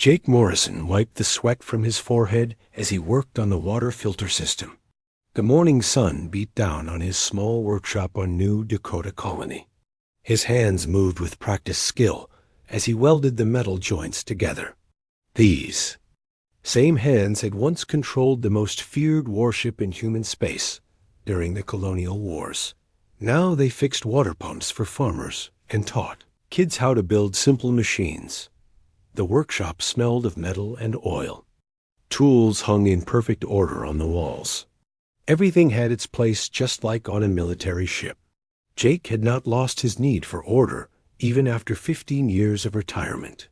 Jake Morrison wiped the sweat from his forehead as he worked on the water filter system. The morning sun beat down on his small workshop on New Dakota Colony. His hands moved with practiced skill as he welded the metal joints together. These same hands had once controlled the most feared warship in human space during the colonial wars. Now they fixed water pumps for farmers and taught kids how to build simple machines. The workshop smelled of metal and oil. Tools hung in perfect order on the walls. Everything had its place just like on a military ship. Jake had not lost his need for order even after 15 years of retirement.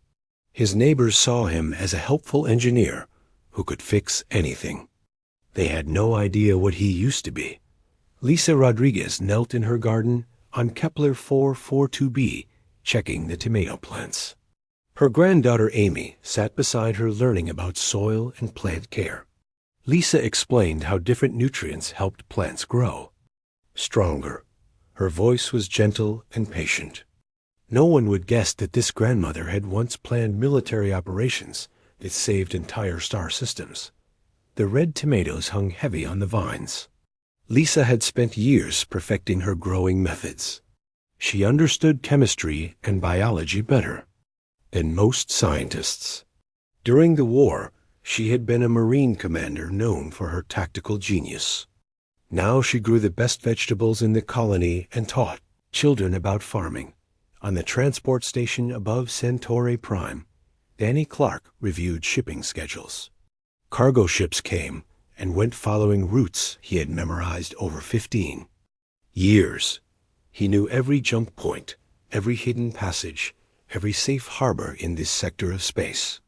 His neighbors saw him as a helpful engineer who could fix anything. They had no idea what he used to be. Lisa Rodriguez knelt in her garden on Kepler 442b, checking the tomato plants. Her granddaughter Amy sat beside her learning about soil and plant care. Lisa explained how different nutrients helped plants grow. Stronger. Her voice was gentle and patient. No one would guess that this grandmother had once planned military operations that saved entire star systems. The red tomatoes hung heavy on the vines. Lisa had spent years perfecting her growing methods. She understood chemistry and biology better than most scientists. During the war, she had been a Marine commander known for her tactical genius. Now she grew the best vegetables in the colony and taught children about farming. On the transport station above Centauri Prime, Danny Clark reviewed shipping schedules. Cargo ships came and went following routes he had memorized over 15 years. He knew every jump point, every hidden passage, every safe harbor in this sector of space.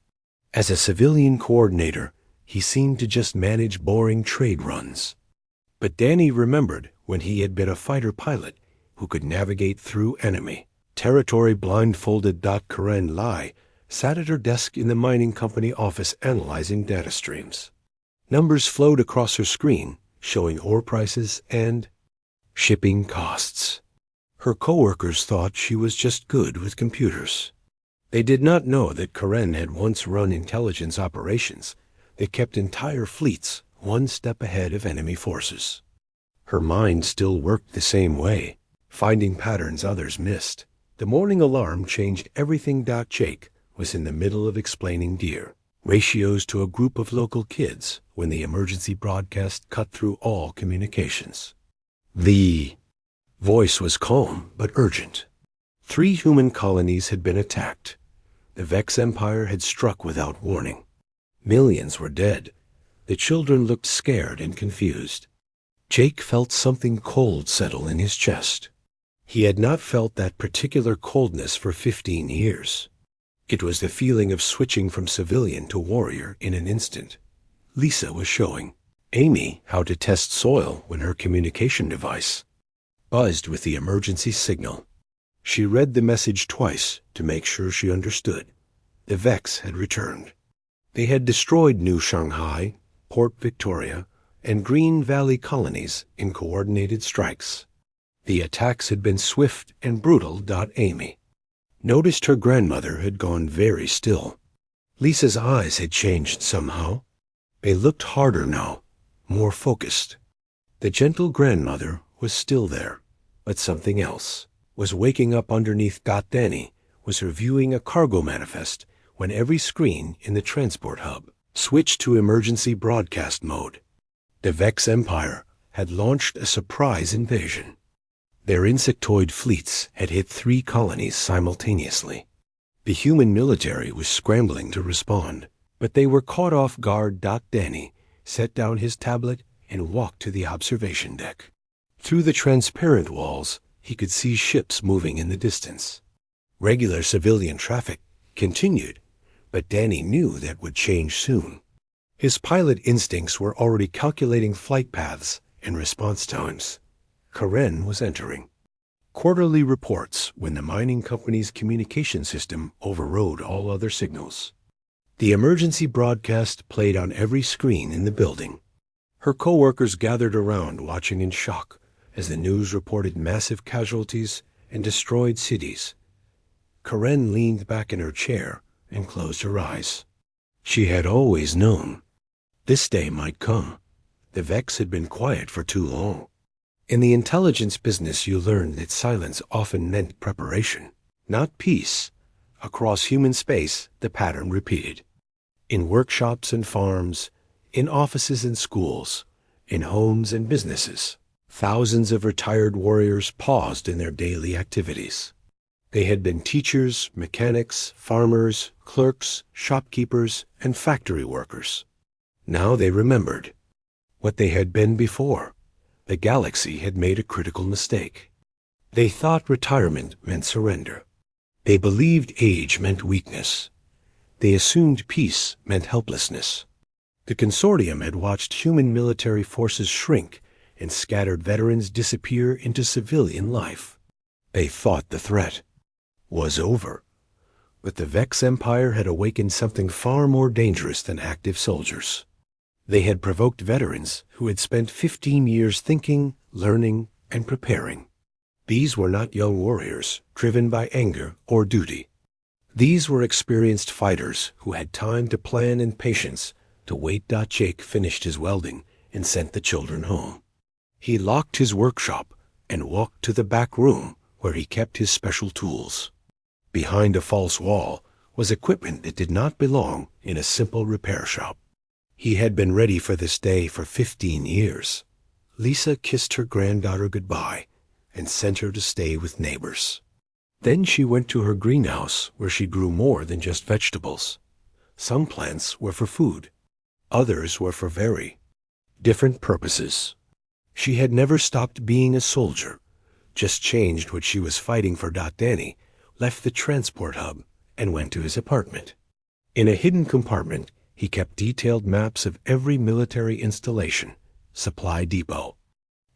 As a civilian coordinator, he seemed to just manage boring trade runs. But Danny remembered when he had been a fighter pilot who could navigate through enemy territory blindfolded. Karen Lai sat at her desk in the mining company office analyzing data streams. Numbers flowed across her screen, showing ore prices and shipping costs. Her coworkers thought she was just good with computers. They did not know that Karen had once run intelligence operations that kept entire fleets one step ahead of enemy forces. Her mind still worked the same way, finding patterns others missed. The morning alarm changed everything. Jake was in the middle of explaining deer ratios to a group of local kids when the emergency broadcast cut through all communications. The voice was calm but urgent. 3 human colonies had been attacked. The Vex Empire had struck without warning. Millions were dead. The children looked scared and confused. Jake felt something cold settle in his chest. He had not felt that particular coldness for 15 years. It was the feeling of switching from civilian to warrior in an instant. Lisa was showing Amy how to test soil when her communication device buzzed with the emergency signal. She read the message twice to make sure she understood. The Vex had returned. They had destroyed New Shanghai, Port Victoria, and Green Valley colonies in coordinated strikes. The attacks had been swift and brutal. Amy noticed her grandmother had gone very still. Lisa's eyes had changed somehow. They looked harder now, more focused. The gentle grandmother was still there, but something else was waking up underneath. Danny was reviewing a cargo manifest when every screen in the transport hub switched to emergency broadcast mode. The Vex Empire had launched a surprise invasion. Their insectoid fleets had hit 3 colonies simultaneously. The human military was scrambling to respond, but they were caught off guard. Danny set down his tablet and walked to the observation deck. Through the transparent walls, he could see ships moving in the distance. Regular civilian traffic continued, but Danny knew that would change soon. His pilot instincts were already calculating flight paths and response times. Karen was entering quarterly reports when the mining company's communication system overrode all other signals. The emergency broadcast played on every screen in the building. Her coworkers gathered around watching in shock as the news reported massive casualties and destroyed cities. Karen leaned back in her chair and closed her eyes. She had always known this day might come. The Vex had been quiet for too long. In the intelligence business, you learned that silence often meant preparation, not peace. Across human space, the pattern repeated. In workshops and farms, in offices and schools, in homes and businesses, thousands of retired warriors paused in their daily activities. They had been teachers, mechanics, farmers, clerks, shopkeepers, and factory workers. Now they remembered what they had been before. The galaxy had made a critical mistake. They thought retirement meant surrender. They believed age meant weakness. They assumed peace meant helplessness. The consortium had watched human military forces shrink and scattered veterans disappear into civilian life. They thought the threat was over. But the Vex Empire had awakened something far more dangerous than active soldiers. They had provoked veterans who had spent 15 years thinking, learning, and preparing. These were not young warriors driven by anger or duty. These were experienced fighters who had time to plan and patience to wait. Jake finished his welding and sent the children home. He locked his workshop and walked to the back room where he kept his special tools. Behind a false wall was equipment that did not belong in a simple repair shop. He had been ready for this day for 15 years. Lisa kissed her granddaughter goodbye and sent her to stay with neighbors. Then she went to her greenhouse where she grew more than just vegetables. Some plants were for food. Others were for very different purposes. She had never stopped being a soldier, just changed what she was fighting for. Danny left the transport hub and went to his apartment. In a hidden compartment, he kept detailed maps of every military installation, supply depot,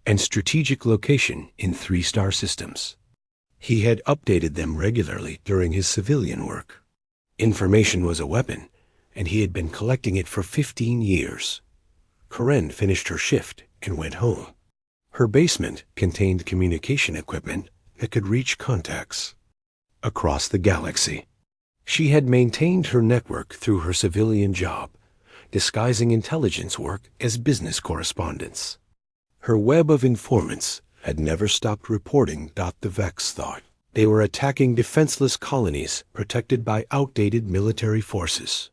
and strategic location in 3-star systems. He had updated them regularly during his civilian work. Information was a weapon, and he had been collecting it for 15 years. Karen finished her shift and went home. Her basement contained communication equipment that could reach contacts across the galaxy. She had maintained her network through her civilian job, disguising intelligence work as business correspondence. Her web of informants had never stopped reporting. The Vex thought they were attacking defenseless colonies protected by outdated military forces.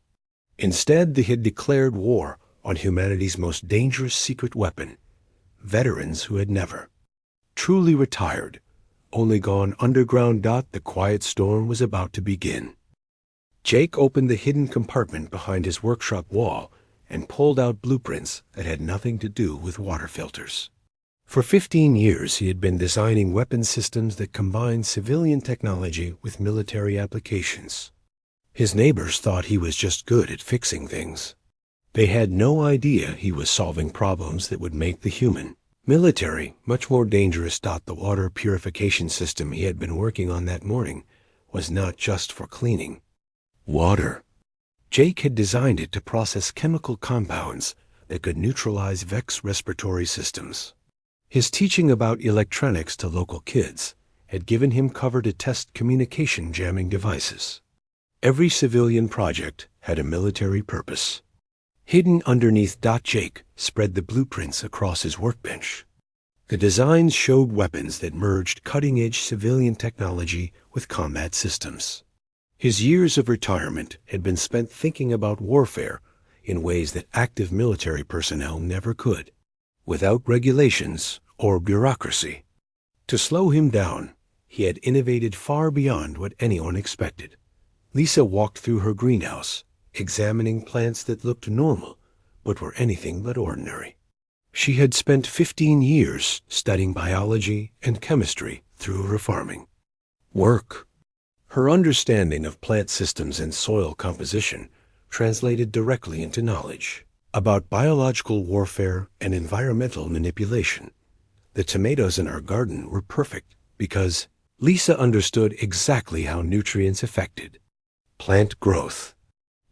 Instead, they had declared war on humanity's most dangerous secret weapon, veterans who had never truly retired, only gone underground. The quiet storm was about to begin. Jake opened the hidden compartment behind his workshop wall and pulled out blueprints that had nothing to do with water filters. For 15 years, he had been designing weapon systems that combined civilian technology with military applications. His neighbors thought he was just good at fixing things. They had no idea he was solving problems that would make the human military much more dangerous. The water purification system he had been working on that morning was not just for cleaning water. Jake had designed it to process chemical compounds that could neutralize Vex respiratory systems. His teaching about electronics to local kids had given him cover to test communication jamming devices. Every civilian project had a military purpose. Hidden underneath. Jake spread the blueprints across his workbench. The designs showed weapons that merged cutting-edge civilian technology with combat systems. His years of retirement had been spent thinking about warfare in ways that active military personnel never could, without regulations or bureaucracy. To slow him down, he had innovated far beyond what anyone expected. Lisa walked through her greenhouse, examining plants that looked normal but were anything but ordinary. She had spent 15 years studying biology and chemistry through her farming work. Her understanding of plant systems and soil composition translated directly into knowledge about biological warfare and environmental manipulation. The tomatoes in our garden were perfect because Lisa understood exactly how nutrients affected plant growth.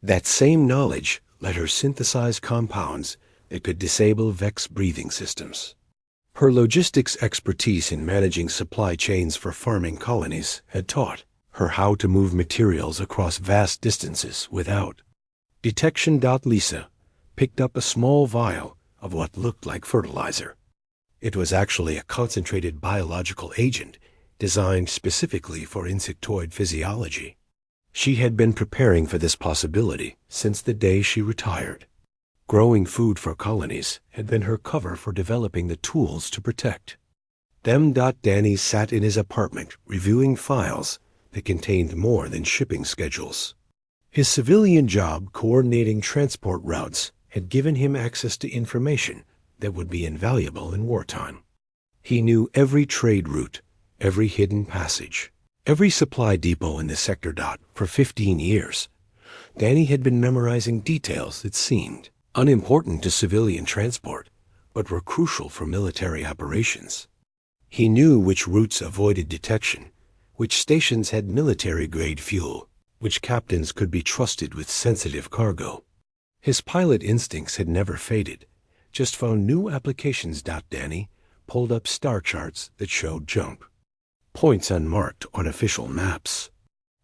That same knowledge let her synthesize compounds that could disable Vex breathing systems. Her logistics expertise in managing supply chains for farming colonies had taught her how to move materials across vast distances without Detection. Lisa picked up a small vial of what looked like fertilizer. It was actually a concentrated biological agent designed specifically for insectoid physiology. She had been preparing for this possibility since the day she retired. Growing food for colonies had been her cover for developing the tools to protect them. Danny sat in his apartment reviewing files that contained more than shipping schedules. His civilian job coordinating transport routes had given him access to information that would be invaluable in wartime. He knew every trade route, every hidden passage, every supply depot in the sector. For 15 years, Danny had been memorizing details that seemed unimportant to civilian transport, but were crucial for military operations. He knew which routes avoided detection, which stations had military-grade fuel, which captains could be trusted with sensitive cargo. His pilot instincts had never faded, just found new applications. Danny pulled up star charts that showed jump points unmarked on official maps.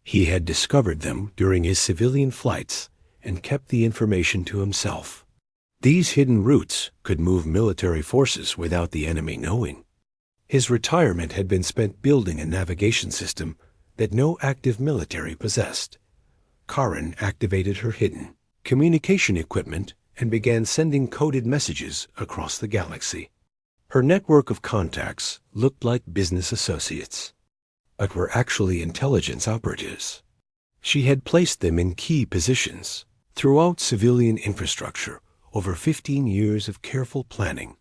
He had discovered them during his civilian flights and kept the information to himself. These hidden routes could move military forces without the enemy knowing. His retirement had been spent building a navigation system that no active military possessed. Karen activated her hidden communication equipment and began sending coded messages across the galaxy. Her network of contacts looked like business associates, but were actually intelligence operatives. She had placed them in key positions throughout civilian infrastructure over 15 years of careful planning.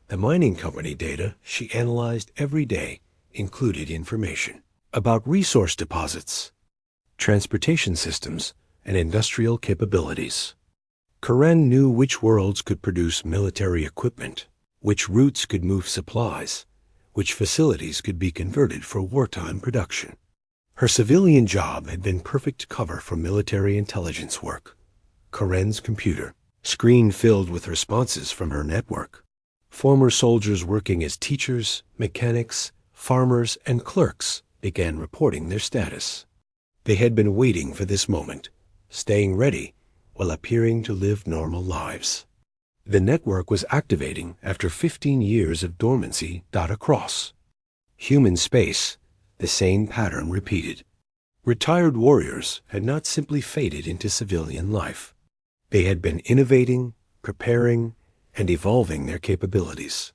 The mining company data she analyzed every day included information about resource deposits, transportation systems, and industrial capabilities. Karen knew which worlds could produce military equipment, which routes could move supplies, which facilities could be converted for wartime production. Her civilian job had been perfect cover for military intelligence work. Karen's computer screen filled with responses from her network. Former soldiers working as teachers, mechanics, farmers, and clerks began reporting their status. They had been waiting for this moment, staying ready while appearing to live normal lives. The network was activating after 15 years of dormancy. Across human space, the same pattern repeated. Retired warriors had not simply faded into civilian life. They had been innovating, preparing, and evolving their capabilities.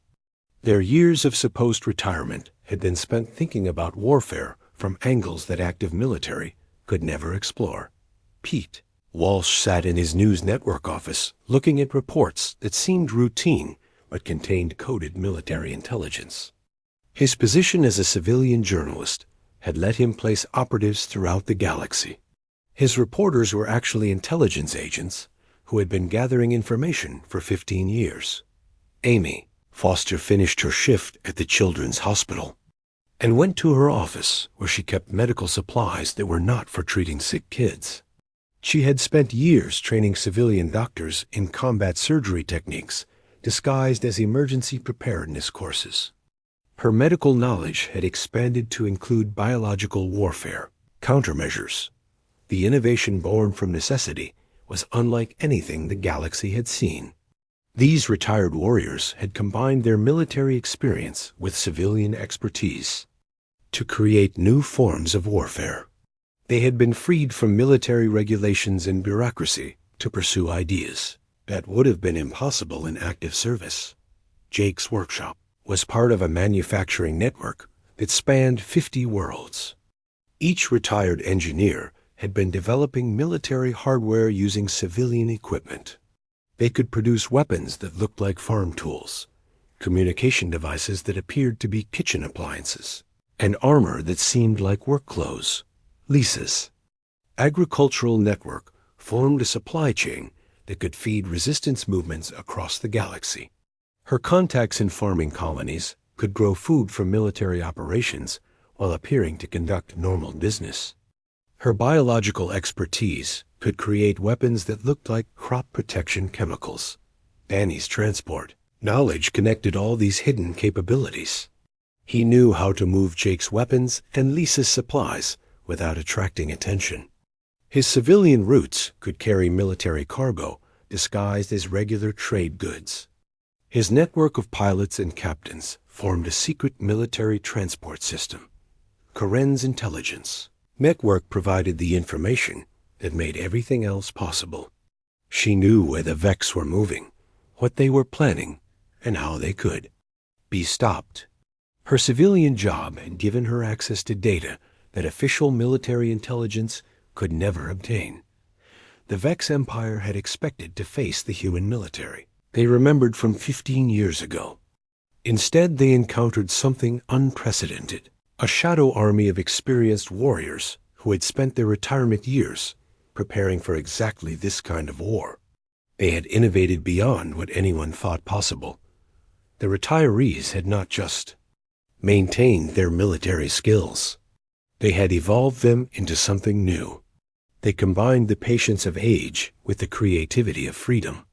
Their years of supposed retirement had been spent thinking about warfare from angles that active military could never explore. Pete Walsh sat in his news network office looking at reports that seemed routine but contained coded military intelligence. His position as a civilian journalist had let him place operatives throughout the galaxy. His reporters were actually intelligence agents who had been gathering information for 15 years. Amy Foster finished her shift at the Children's Hospital and went to her office where she kept medical supplies that were not for treating sick kids. She had spent years training civilian doctors in combat surgery techniques disguised as emergency preparedness courses. Her medical knowledge had expanded to include biological warfare, countermeasures. The innovation born from necessity was unlike anything the galaxy had seen. These retired warriors had combined their military experience with civilian expertise to create new forms of warfare. They had been freed from military regulations and bureaucracy to pursue ideas that would have been impossible in active service. Jake's workshop was part of a manufacturing network that spanned 50 worlds. Each retired engineer had been developing military hardware using civilian equipment. They could produce weapons that looked like farm tools, communication devices that appeared to be kitchen appliances, and armor that seemed like work clothes. Lisa's agricultural network formed a supply chain that could feed resistance movements across the galaxy. Her contacts in farming colonies could grow food for military operations while appearing to conduct normal business. Her biological expertise could create weapons that looked like crop protection chemicals. Danny's transport knowledge connected all these hidden capabilities. He knew how to move Jake's weapons and Lisa's supplies without attracting attention. His civilian routes could carry military cargo disguised as regular trade goods. His network of pilots and captains formed a secret military transport system. Karen's intelligence network provided the information that made everything else possible. She knew where the Vex were moving, what they were planning, and how they could be stopped. Her civilian job had given her access to data that official military intelligence could never obtain. The Vex Empire had expected to face the human military they remembered from 15 years ago. Instead, they encountered something unprecedented, a shadow army of experienced warriors who had spent their retirement years preparing for exactly this kind of war. They had innovated beyond what anyone thought possible. The retirees had not just maintained their military skills. They had evolved them into something new. They combined the patience of age with the creativity of freedom.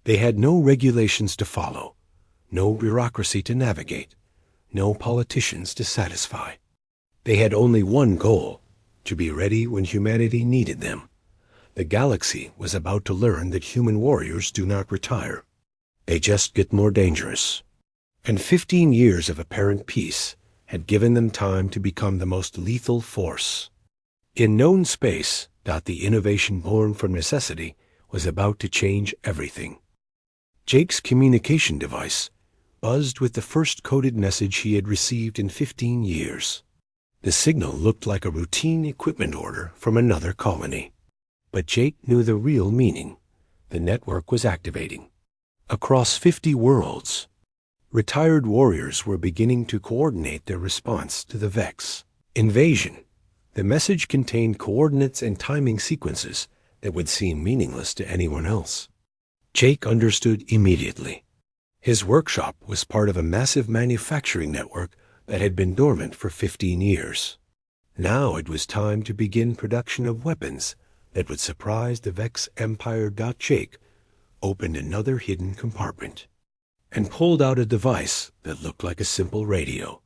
They had no regulations to follow, no bureaucracy to navigate, no politicians to satisfy. They had only one goal: to be ready when humanity needed them. The galaxy was about to learn that human warriors do not retire. They just get more dangerous. And 15 years of apparent peace had given them time to become the most lethal force. In known space, the innovation born from necessity was about to change everything. Jake's communication device buzzed with the first coded message he had received in 15 years. The signal looked like a routine equipment order from another colony. But Jake knew the real meaning. The network was activating. Across 50 worlds, retired warriors were beginning to coordinate their response to the Vex invasion. The message contained coordinates and timing sequences that would seem meaningless to anyone else. Jake understood immediately. His workshop was part of a massive manufacturing network that had been dormant for 15 years. Now it was time to begin production of weapons that would surprise the Vex Empire. Jake opened another hidden compartment and pulled out a device that looked like a simple radio.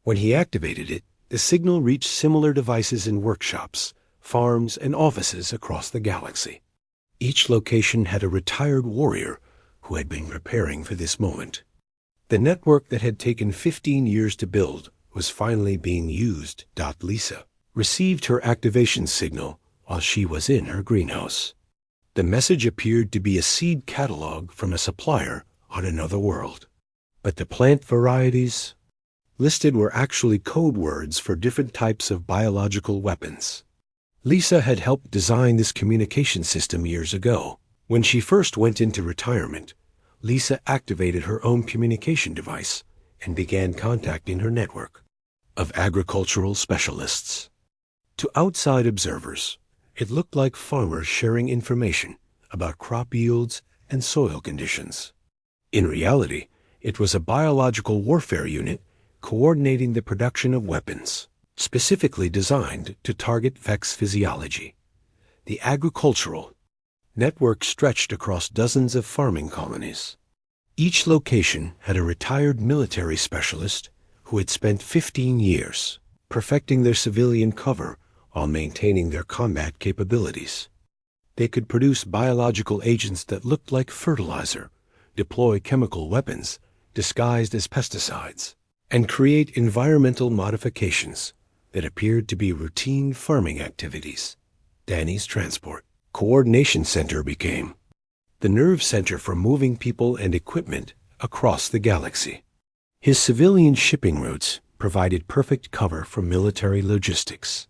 When he activated it, the signal reached similar devices in workshops, farms, and offices across the galaxy. Each location had a retired warrior who had been preparing for this moment. The network that had taken 15 years to build was finally being used. Lisa received her activation signal while she was in her greenhouse. The message appeared to be a seed catalog from a supplier on another world. But the plant varieties listed were actually code words for different types of biological weapons. Lisa had helped design this communication system years ago. When she first went into retirement, Lisa activated her own communication device and began contacting her network of agricultural specialists. To outside observers, it looked like farmers sharing information about crop yields and soil conditions. In reality, it was a biological warfare unit coordinating the production of weapons, specifically designed to target Vex physiology. The agricultural network stretched across dozens of farming colonies. Each location had a retired military specialist who had spent 15 years perfecting their civilian cover while maintaining their combat capabilities. They could produce biological agents that looked like fertilizer, deploy chemical weapons disguised as pesticides, and create environmental modifications that appeared to be routine farming activities. Danny's transport coordination center became the nerve center for moving people and equipment across the galaxy. His civilian shipping routes provided perfect cover for military logistics.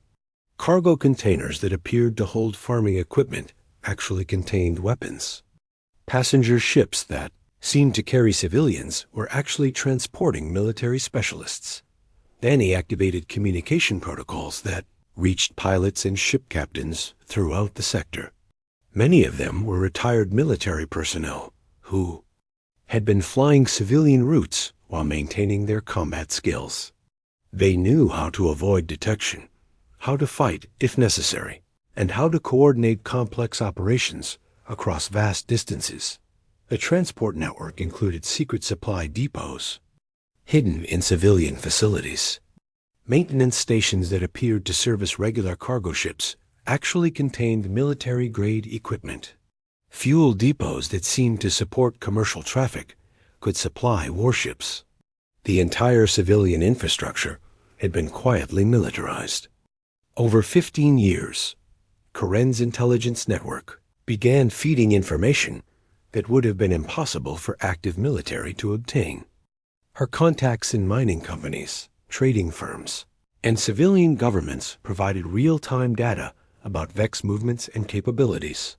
Cargo containers that appeared to hold farming equipment actually contained weapons. Passenger ships that seemed to carry civilians were actually transporting military specialists. Danny activated communication protocols that reached pilots and ship captains throughout the sector. Many of them were retired military personnel who had been flying civilian routes while maintaining their combat skills. They knew how to avoid detection, how to fight if necessary, and how to coordinate complex operations across vast distances. The transport network included secret supply depots hidden in civilian facilities, maintenance stations that appeared to service regular cargo ships actually contained military-grade equipment. Fuel depots that seemed to support commercial traffic could supply warships. The entire civilian infrastructure had been quietly militarized. Over 15 years, Karen's intelligence network began feeding information that would have been impossible for active military to obtain. Her contacts in mining companies, trading firms, and civilian governments provided real-time data about Vex movements and capabilities.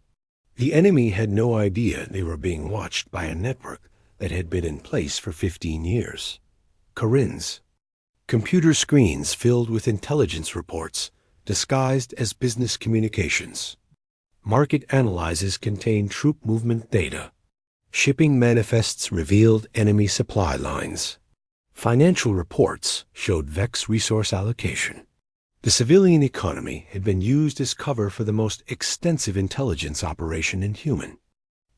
The enemy had no idea they were being watched by a network that had been in place for 15 years. Karen's computer screens filled with intelligence reports disguised as business communications. Market analyses contained troop movement data. Shipping manifests revealed enemy supply lines. Financial reports showed Vex resource allocation. The civilian economy had been used as cover for the most extensive intelligence operation in human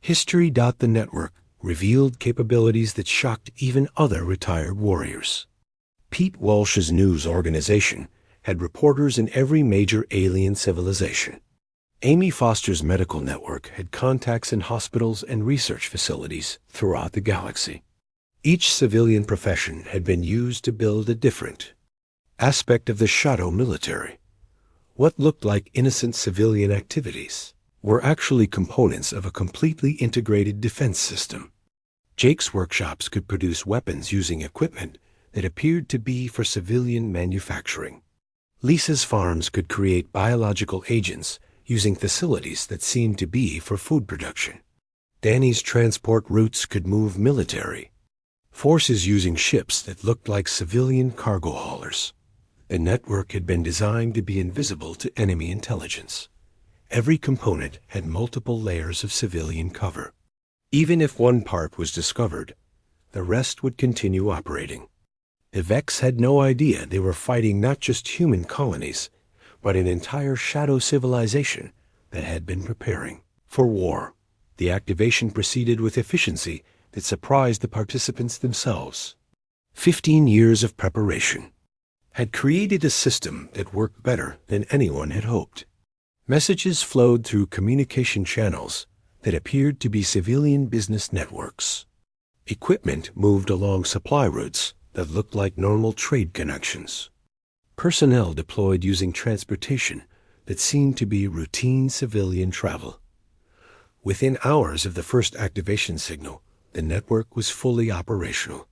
history. The network revealed capabilities that shocked even other retired warriors. Pete Walsh's news organization had reporters in every major alien civilization. Amy Foster's medical network had contacts in hospitals and research facilities throughout the galaxy. Each civilian profession had been used to build a different aspect of the shadow military. What looked like innocent civilian activities were actually components of a completely integrated defense system. Jake's workshops could produce weapons using equipment that appeared to be for civilian manufacturing. Lisa's farms could create biological agents using facilities that seemed to be for food production. Danny's transport routes could move military forces using ships that looked like civilian cargo haulers. The network had been designed to be invisible to enemy intelligence. Every component had multiple layers of civilian cover. Even if one part was discovered, the rest would continue operating. The Vex had no idea they were fighting not just human colonies, but an entire shadow civilization that had been preparing for war. The activation proceeded with efficiency that surprised the participants themselves. 15 years of preparation had created a system that worked better than anyone had hoped. Messages flowed through communication channels that appeared to be civilian business networks. Equipment moved along supply routes that looked like normal trade connections. Personnel deployed using transportation that seemed to be routine civilian travel. Within hours of the first activation signal, the network was fully operational.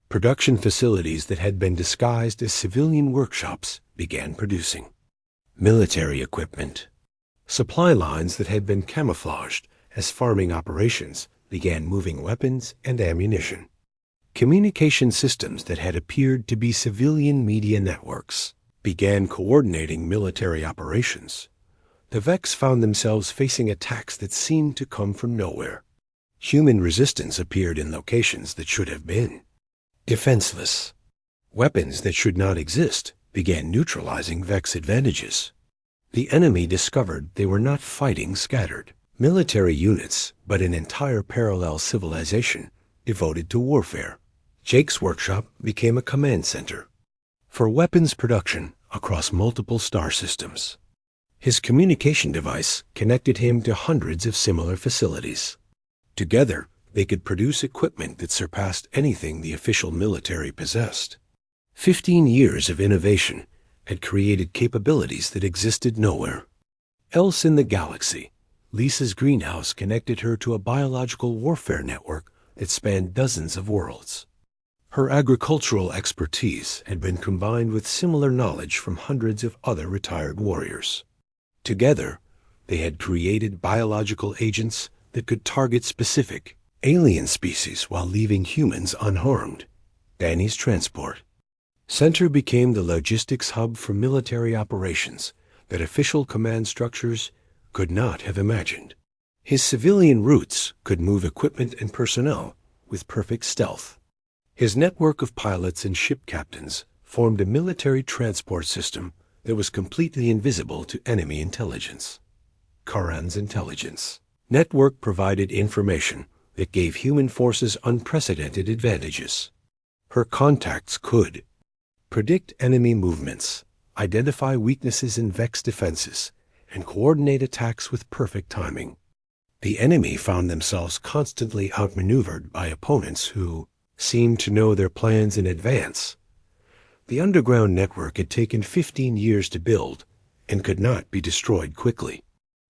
Production facilities that had been disguised as civilian workshops began producing military equipment. Supply lines that had been camouflaged as farming operations began moving weapons and ammunition. Communication systems that had appeared to be civilian media networks began coordinating military operations. The Vex found themselves facing attacks that seemed to come from nowhere. Human resistance appeared in locations that should have been defenseless. Weapons that should not exist began neutralizing Vex advantages. The enemy discovered they were not fighting scattered military units, but an entire parallel civilization devoted to warfare. Jake's workshop became a command center for weapons production across multiple star systems. His communication device connected him to hundreds of similar facilities. Together, they could produce equipment that surpassed anything the official military possessed. 15 years of innovation had created capabilities that existed nowhere else in the galaxy. Lisa's greenhouse connected her to a biological warfare network that spanned dozens of worlds. Her agricultural expertise had been combined with similar knowledge from hundreds of other retired warriors. Together, they had created biological agents that could target specific alien species while leaving humans unharmed. Danny's transport center became the logistics hub for military operations that official command structures could not have imagined. His civilian routes could move equipment and personnel with perfect stealth. His network of pilots and ship captains formed a military transport system that was completely invisible to enemy intelligence. Karen's intelligence network provided information that gave human forces unprecedented advantages. Her contacts could predict enemy movements, identify weaknesses in Vex defenses, and coordinate attacks with perfect timing. The enemy found themselves constantly outmaneuvered by opponents who seemed to know their plans in advance. The underground network had taken 15 years to build and could not be destroyed quickly.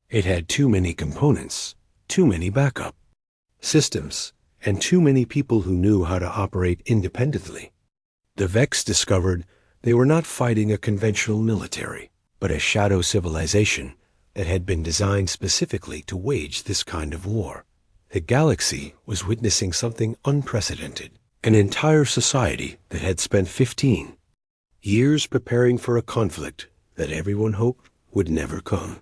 It had too many components, too many backup systems, and too many people who knew how to operate independently. The Vex discovered they were not fighting a conventional military, but a shadow civilization that had been designed specifically to wage this kind of war. The galaxy was witnessing something unprecedented, an entire society that had spent 15 years preparing for a conflict that everyone hoped would never come.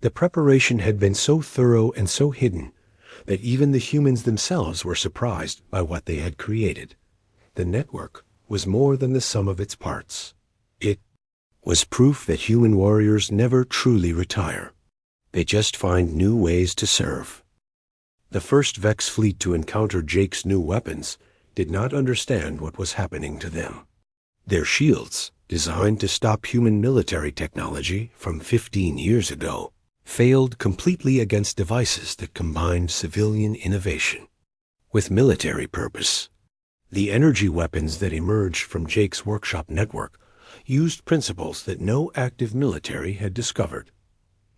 The preparation had been so thorough and so hidden that even the humans themselves were surprised by what they had created. The network was more than the sum of its parts. It was proof that human warriors never truly retire. They just find new ways to serve. The first Vex fleet to encounter Jake's new weapons did not understand what was happening to them. Their shields, designed to stop human military technology from 15 years ago, failed completely against devices that combined civilian innovation with military purpose. The energy weapons that emerged from Jake's workshop network used principles that no active military had discovered.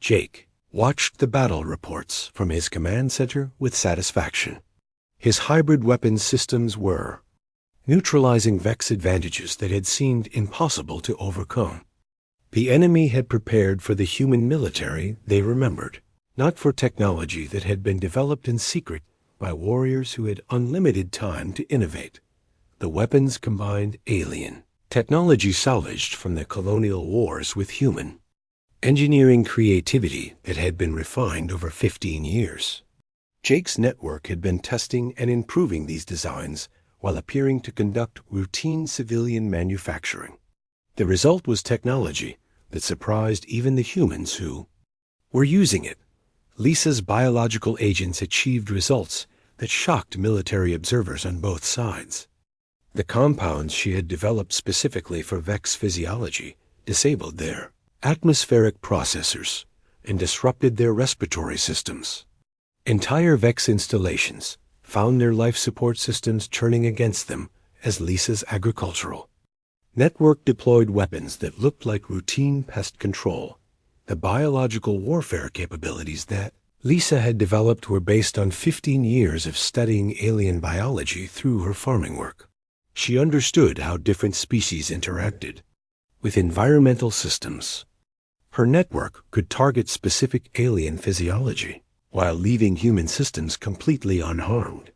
Jake watched the battle reports from his command center with satisfaction. His hybrid weapons systems were neutralizing Vex advantages that had seemed impossible to overcome. The enemy had prepared for the human military they remembered, not for technology that had been developed in secret by warriors who had unlimited time to innovate. The weapons combined alien technology salvaged from the colonial wars with human engineering creativity that had been refined over 15 years. Jake's network had been testing and improving these designs while appearing to conduct routine civilian manufacturing. The result was technology that surprised even the humans who were using it. Lisa's biological agents achieved results that shocked military observers on both sides. The compounds she had developed specifically for Vex physiology disabled their atmospheric processors and disrupted their respiratory systems. Entire Vex installations found their life support systems turning against them as Lisa's agricultural network deployed weapons that looked like routine pest control. The biological warfare capabilities that Lisa had developed were based on 15 years of studying alien biology through her farming work. She understood how different species interacted with environmental systems. Her network could target specific alien physiology while leaving human systems completely unharmed.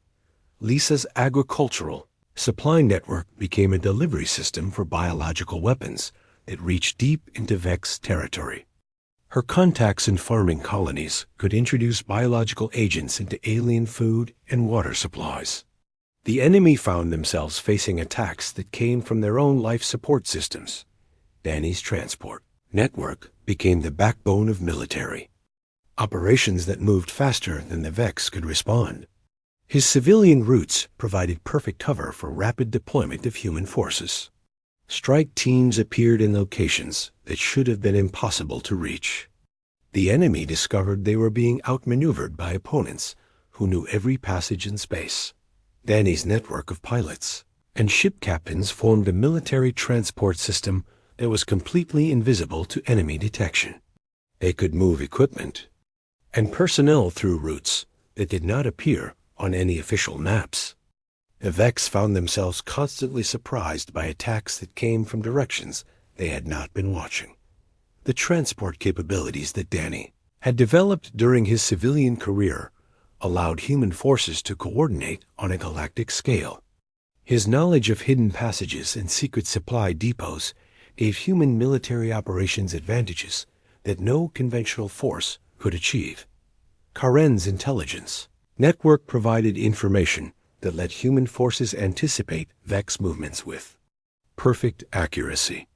Lisa's agricultural supply network became a delivery system for biological weapons that reached deep into Vex territory. Her contacts in farming colonies could introduce biological agents into alien food and water supplies. The enemy found themselves facing attacks that came from their own life support systems. Danny's transport network became the backbone of military operations that moved faster than the Vex could respond. His civilian routes provided perfect cover for rapid deployment of human forces. Strike teams appeared in locations that should have been impossible to reach. The enemy discovered they were being outmaneuvered by opponents who knew every passage in space. Danny's network of pilots and ship captains formed a military transport system that was completely invisible to enemy detection. They could move equipment and personnel through routes that did not appear on any official maps. The Vex found themselves constantly surprised by attacks that came from directions they had not been watching. The transport capabilities that Danny had developed during his civilian career allowed human forces to coordinate on a galactic scale. His knowledge of hidden passages and secret supply depots gave human military operations advantages that no conventional force could achieve. Karen's intelligence network provided information that let human forces anticipate Vex movements with perfect accuracy.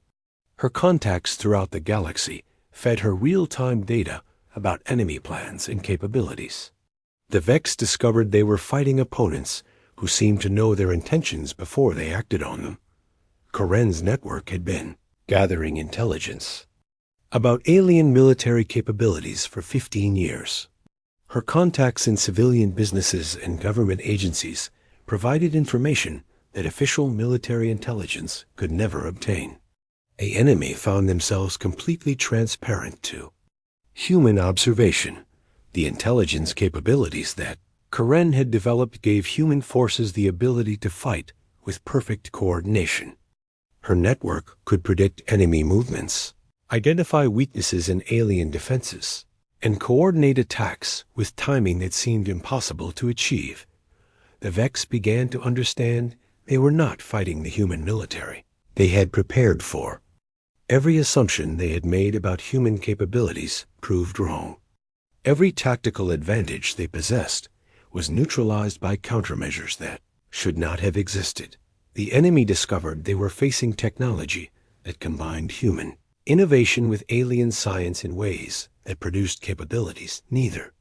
Her contacts throughout the galaxy fed her real-time data about enemy plans and capabilities. The Vex discovered they were fighting opponents who seemed to know their intentions before they acted on them. Karen's network had been gathering intelligence about alien military capabilities for 15 years. Her contacts in civilian businesses and government agencies provided information that official military intelligence could never obtain. An enemy found themselves completely transparent to human observation. The intelligence capabilities that Karen had developed gave human forces the ability to fight with perfect coordination. Her network could predict enemy movements, identify weaknesses in alien defenses, and coordinate attacks with timing that seemed impossible to achieve. The Vex began to understand they were not fighting the human military they had prepared for. Every assumption they had made about human capabilities proved wrong. Every tactical advantage they possessed was neutralized by countermeasures that should not have existed. The enemy discovered they were facing technology that combined human innovation with alien science in ways that produced capabilities neither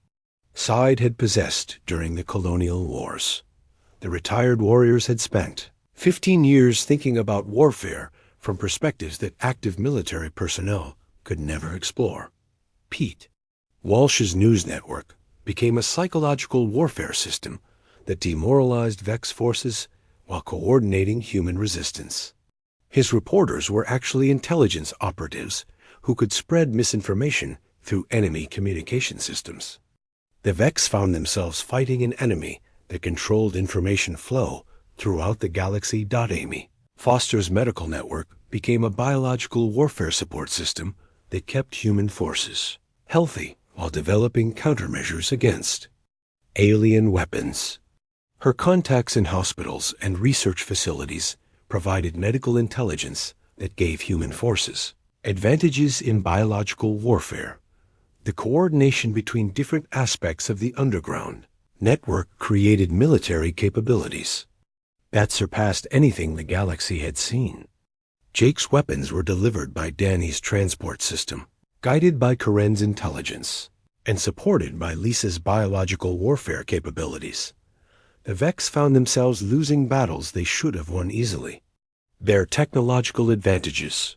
side had possessed during the colonial wars. The retired warriors had spent 15 years thinking about warfare from perspectives that active military personnel could never explore. Pete Walsh's news network became a psychological warfare system that demoralized Vex forces while coordinating human resistance. His reporters were actually intelligence operatives who could spread misinformation through enemy communication systems. The Vex found themselves fighting an enemy that controlled information flow throughout the galaxy. Amy Foster's medical network became a biological warfare support system that kept human forces healthy while developing countermeasures against alien weapons. Her contacts in hospitals and research facilities provided medical intelligence that gave human forces advantages in biological warfare. The coordination between different aspects of the underground network created military capabilities that surpassed anything the galaxy had seen. Jake's weapons were delivered by Danny's transport system, guided by Karen's intelligence, and supported by Lisa's biological warfare capabilities. The Vex found themselves losing battles they should have won easily. Their technological advantages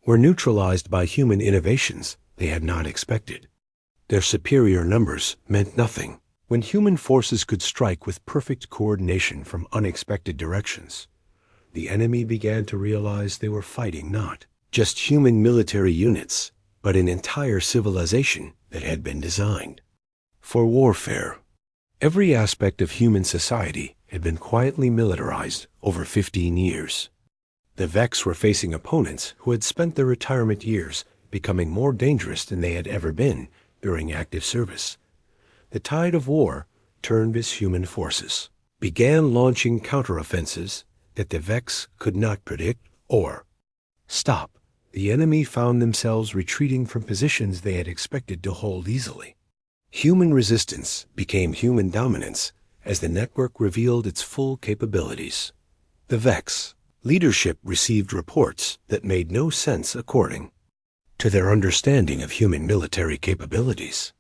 were neutralized by human innovations they had not expected. Their superior numbers meant nothing when human forces could strike with perfect coordination from unexpected directions. The enemy began to realize they were fighting not just human military units, but an entire civilization that had been designed for warfare. Every aspect of human society had been quietly militarized over 15 years. The Vex were facing opponents who had spent their retirement years becoming more dangerous than they had ever been during active service. The tide of war turned as human forces began launching counteroffensives that the Vex could not predict or stop. The enemy found themselves retreating from positions they had expected to hold easily. Human resistance became human dominance as the network revealed its full capabilities. The Vex leadership received reports that made no sense according to their understanding of human military capabilities.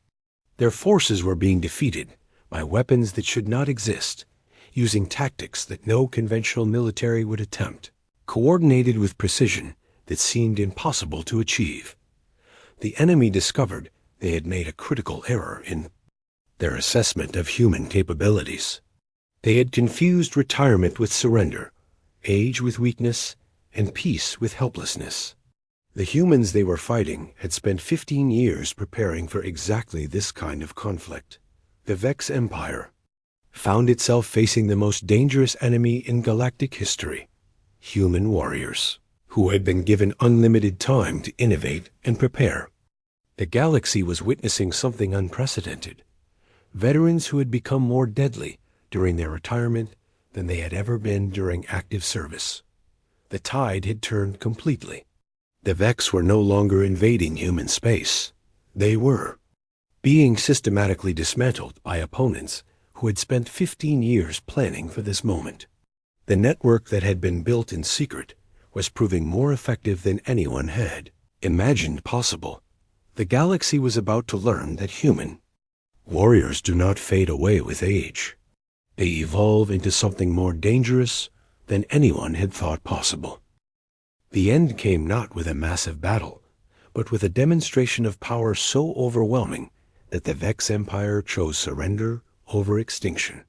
Their forces were being defeated by weapons that should not exist, using tactics that no conventional military would attempt, coordinated with precision that seemed impossible to achieve. The enemy discovered they had made a critical error in their assessment of human capabilities. They had confused retirement with surrender, age with weakness, and peace with helplessness. The humans they were fighting had spent 15 years preparing for exactly this kind of conflict. The Vex Empire found itself facing the most dangerous enemy in galactic history, human warriors, who had been given unlimited time to innovate and prepare. The galaxy was witnessing something unprecedented. Veterans who had become more deadly during their retirement than they had ever been during active service. The tide had turned completely. The Vex were no longer invading human space. They were being systematically dismantled by opponents who had spent 15 years planning for this moment. The network that had been built in secret was proving more effective than anyone had imagined possible. The galaxy was about to learn that human warriors do not fade away with age. They evolve into something more dangerous than anyone had thought possible. The end came not with a massive battle, but with a demonstration of power so overwhelming that the Vex Empire chose surrender over extinction.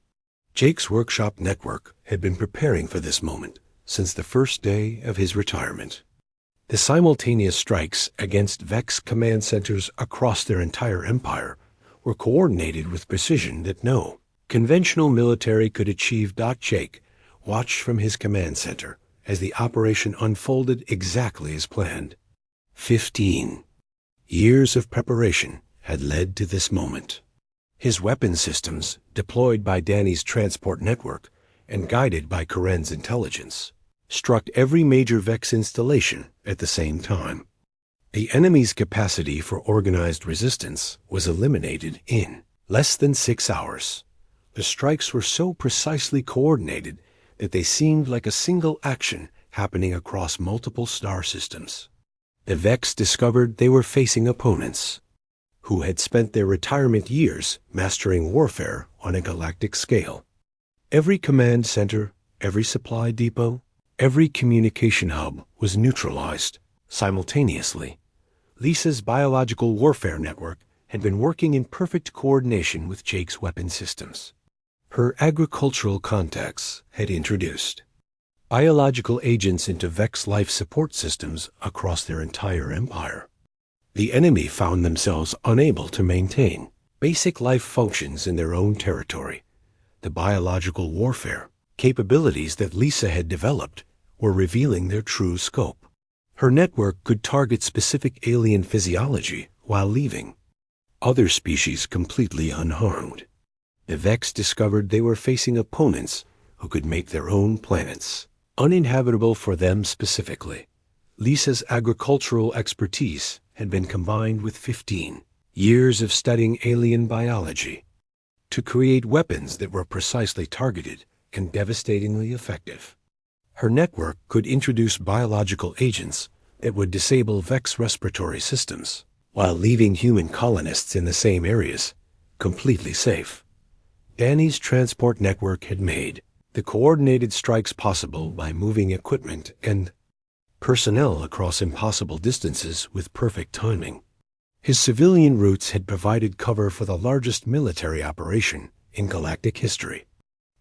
Jake's workshop network had been preparing for this moment since the first day of his retirement. The simultaneous strikes against Vex command centers across their entire empire were coordinated with precision that no conventional military could achieve. Jake watched from his command center as the operation unfolded exactly as planned. 15 years of preparation had led to this moment. His weapon systems, deployed by Danny's transport network and guided by Karen's intelligence, struck every major Vex installation at the same time. The enemy's capacity for organized resistance was eliminated in less than 6 hours. The strikes were so precisely coordinated that they seemed like a single action happening across multiple star systems. The Vex discovered they were facing opponents who had spent their retirement years mastering warfare on a galactic scale. Every command center, every supply depot, every communication hub was neutralized simultaneously. Lisa's biological warfare network had been working in perfect coordination with Jake's weapon systems. Her agricultural contacts had introduced biological agents into Vex life support systems across their entire empire. The enemy found themselves unable to maintain basic life functions in their own territory. The biological warfare capabilities that Lisa had developed were revealing their true scope. Her network could target specific alien physiology while leaving other species completely unharmed. The Vex discovered they were facing opponents who could make their own planets uninhabitable for them specifically. Lisa's agricultural expertise had been combined with 15 years of studying alien biology to create weapons that were precisely targeted and devastatingly effective. Her network could introduce biological agents that would disable Vex respiratory systems while leaving human colonists in the same areas completely safe. Danny's transport network had made the coordinated strikes possible by moving equipment and personnel across impossible distances with perfect timing. His civilian routes had provided cover for the largest military operation in galactic history.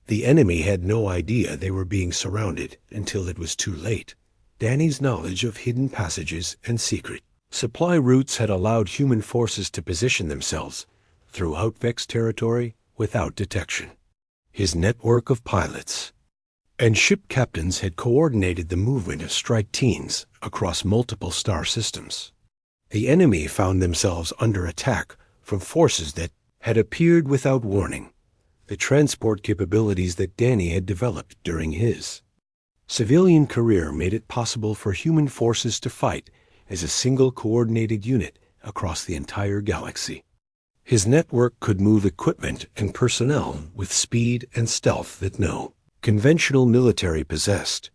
The enemy had no idea they were being surrounded until it was too late. Danny's knowledge of hidden passages and secret supply routes had allowed human forces to position themselves throughout Vex territory without detection. His network of pilots and ship captains had coordinated the movement of strike teams across multiple star systems. The enemy found themselves under attack from forces that had appeared without warning. The transport capabilities that Danny had developed during his civilian career made it possible for human forces to fight as a single coordinated unit across the entire galaxy. His network could move equipment and personnel with speed and stealth that no conventional military possessed.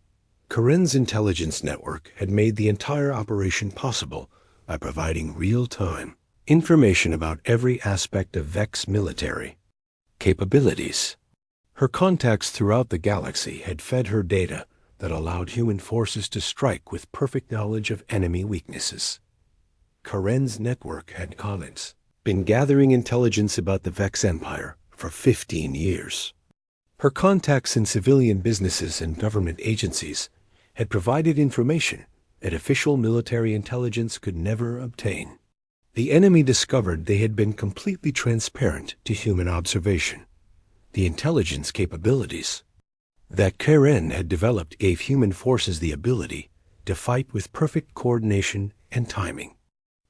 Karen's intelligence network had made the entire operation possible by providing real-time information about every aspect of Vex military capabilities. Her contacts throughout the galaxy had fed her data that allowed human forces to strike with perfect knowledge of enemy weaknesses. Karen's network had been gathering intelligence about the Vex Empire for 15 years. Her contacts in civilian businesses and government agencies had provided information that official military intelligence could never obtain. The enemy discovered they had been completely transparent to human observation. The intelligence capabilities that Karen had developed gave human forces the ability to fight with perfect coordination and timing.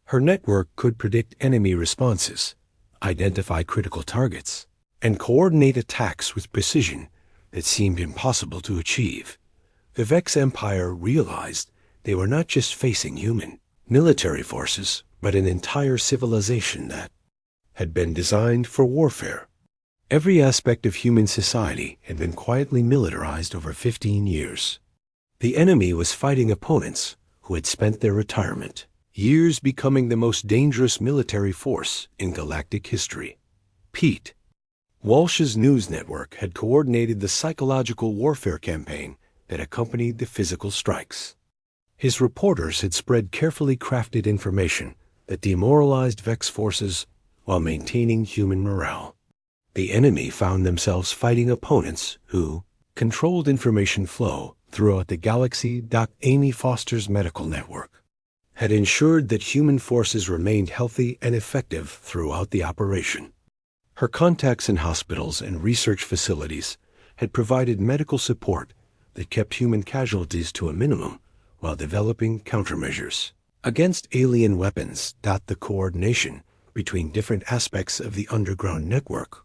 Her network could predict enemy responses, identify critical targets, and coordinate attacks with precision that seemed impossible to achieve. The Vex Empire realized they were not just facing human military forces, but an entire civilization that had been designed for warfare. Every aspect of human society had been quietly militarized over 15 years. The enemy was fighting opponents who had spent their retirement years becoming the most dangerous military force in galactic history. Pete Walsh's news network had coordinated the psychological warfare campaign that accompanied the physical strikes. His reporters had spread carefully crafted information that demoralized Vex forces while maintaining human morale. The enemy found themselves fighting opponents who controlled information flow throughout the galaxy. Amy Foster's medical network had ensured that human forces remained healthy and effective throughout the operation. Her contacts in hospitals and research facilities had provided medical support that kept human casualties to a minimum while developing countermeasures against alien weapons. The coordination between different aspects of the underground network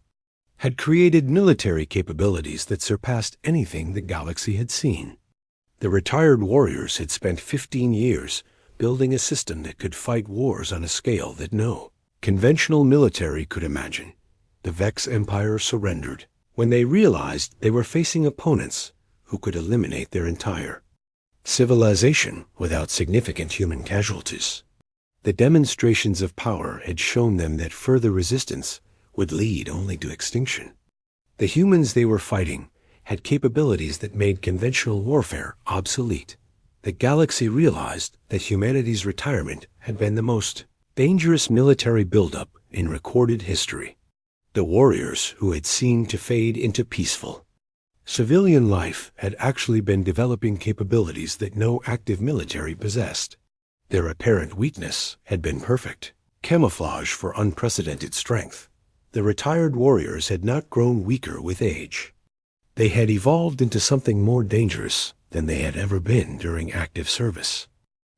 had created military capabilities that surpassed anything the galaxy had seen. The retired warriors had spent 15 years building a system that could fight wars on a scale that no conventional military could imagine. The Vex Empire surrendered when they realized they were facing opponents who could eliminate their entire civilization without significant human casualties. The demonstrations of power had shown them that further resistance would lead only to extinction. The humans they were fighting had capabilities that made conventional warfare obsolete. The galaxy realized that humanity's retirement had been the most dangerous military buildup in recorded history. The warriors who had seemed to fade into peaceful civilian life had actually been developing capabilities that no active military possessed. Their apparent weakness had been perfect camouflage for unprecedented strength. The retired warriors had not grown weaker with age. They had evolved into something more dangerous than they had ever been during active service.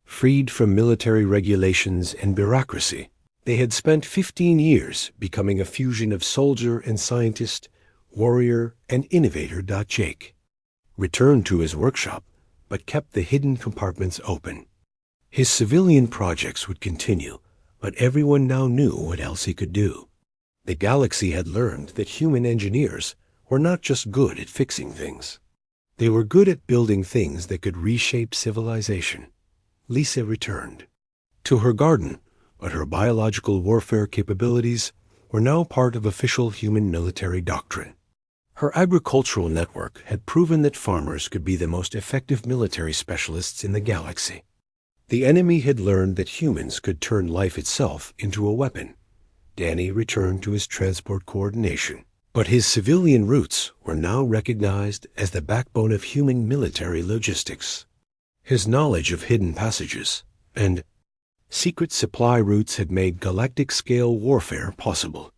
Freed from military regulations and bureaucracy, they had spent 15 years becoming a fusion of soldier and scientist, warrior and innovator. Jake returned to his workshop, but kept the hidden compartments open. His civilian projects would continue, but everyone now knew what else he could do. The galaxy had learned that human engineers were not just good at fixing things. They were good at building things that could reshape civilization. Lisa returned to her garden, but her biological warfare capabilities were now part of official human military doctrine. Her agricultural network had proven that farmers could be the most effective military specialists in the galaxy. The enemy had learned that humans could turn life itself into a weapon. Danny returned to his transport coordination, but his civilian roots were now recognized as the backbone of human military logistics. His knowledge of hidden passages and secret supply routes had made galactic-scale warfare possible.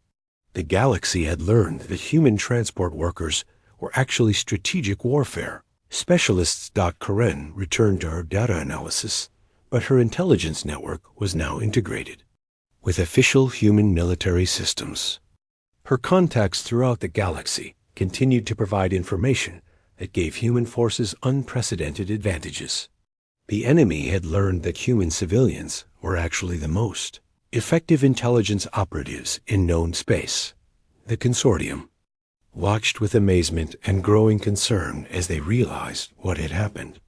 The galaxy had learned that human transport workers were actually strategic warfare specialists. Karen returned to her data analysis, but her intelligence network was now integrated with official human military systems. Her contacts throughout the galaxy continued to provide information that gave human forces unprecedented advantages. The enemy had learned that human civilians were actually the most effective intelligence operatives in known space. The consortium watched with amazement and growing concern as they realized what had happened.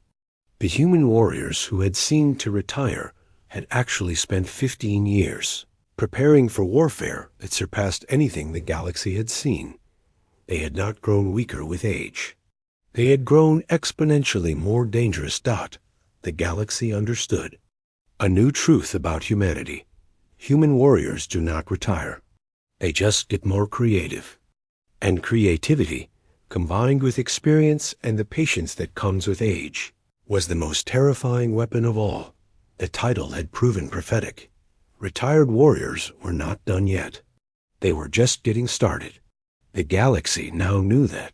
The human warriors who had seemed to retire had actually spent 15 years preparing for warfare that surpassed anything the galaxy had seen. They had not grown weaker with age. They had grown exponentially more dangerous. The galaxy understood a new truth about humanity. Human warriors do not retire. They just get more creative. And creativity, combined with experience and the patience that comes with age, was the most terrifying weapon of all. The title had proven prophetic. Retired warriors were not done yet. They were just getting started. The galaxy now knew that.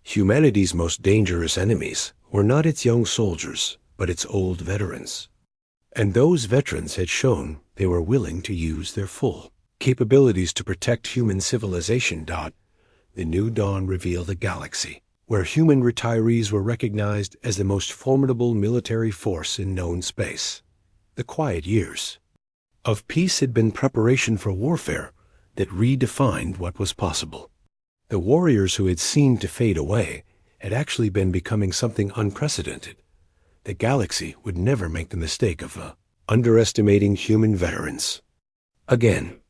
Humanity's most dangerous enemies were not its young soldiers, but its old veterans. And those veterans had shown they were willing to use their full capabilities to protect human civilization. The new dawn revealed a galaxy where human retirees were recognized as the most formidable military force in known space. The quiet years of peace had been preparation for warfare that redefined what was possible. The warriors who had seemed to fade away had actually been becoming something unprecedented. The galaxy would never make the mistake of underestimating human veterans again.